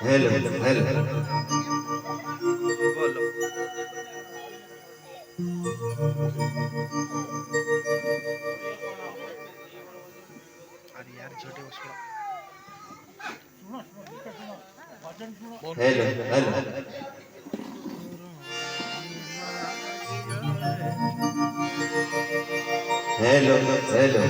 Hello hello बोलो। अरे यार छोटे उसको बोल। Hello hello hello hello hello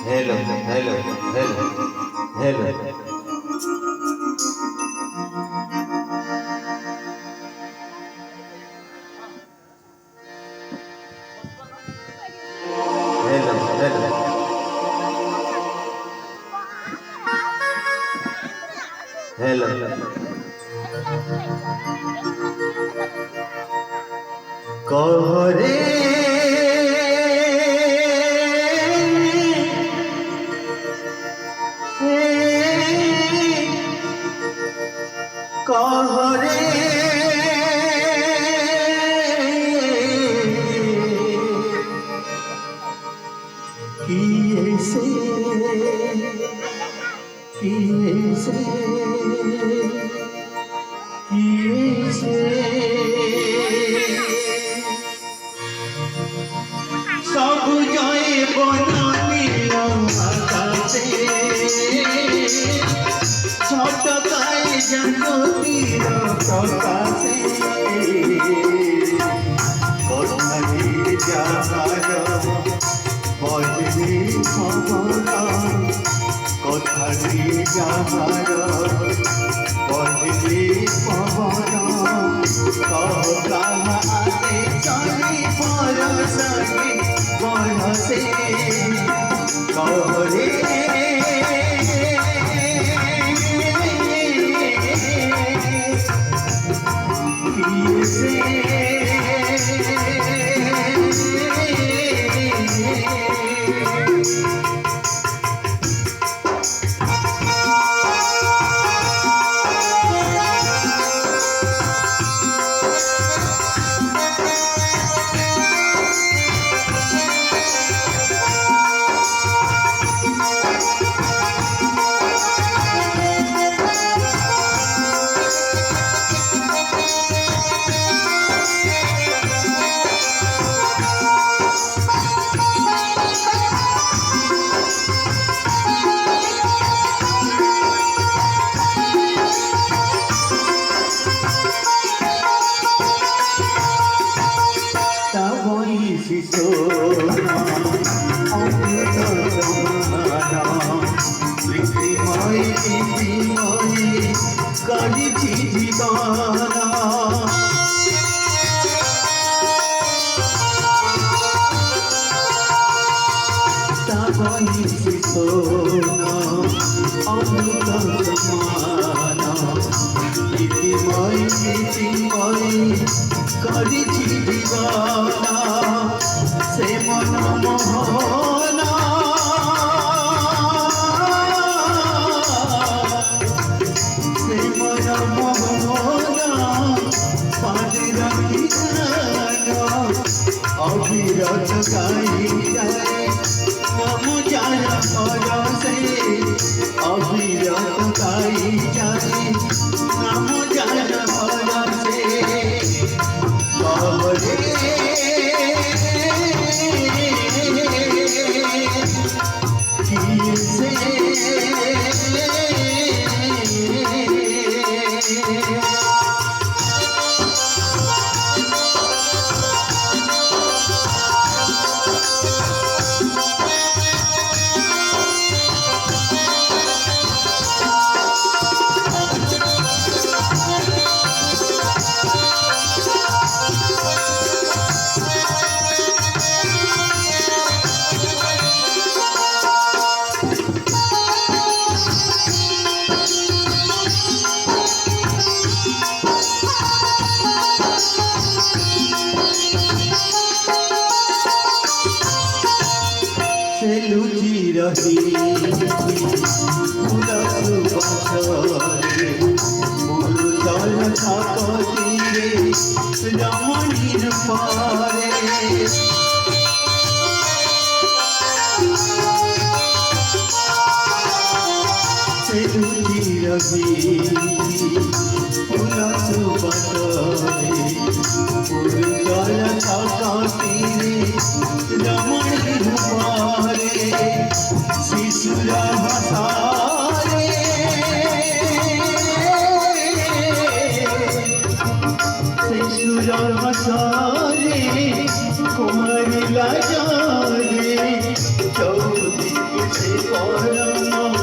hello hello hello hello hello hello कहरे कहरे किए से किए से किए से सब जय बनानी आकाशे झटकाए जगतीर प्रकाशे कथारी जाहार बजनी खबर कथारी जाहार बजनी खबर कहते चली परसनी बरसे कहरे କରିଛି ଜୀବନ ତାବଇଛି ସୋନ ଅମୃତ ସମାନ ପ୍ରୀତିମୟୀ କରିଛି ଜୀବନ ସେ ମନ ମୋହନ ସେ ମନ ମୋହନ ପାଣିର ବିଧାନ ଅବିରତ ଗାଇ ଯାଏ নাম যারা পরশে অবিরত গাই যাই নাম যারা পরশে कहरे से लुटी रही उलस बतरे उर्जल काका तीरे रमणी हुमारे शिशुरा हसारे शिशुरा हसारे कुमारी लाजारे चौदिक से परम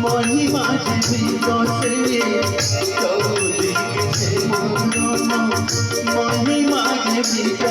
महिमा जीवित से चौदिक से परम महिमा जीवित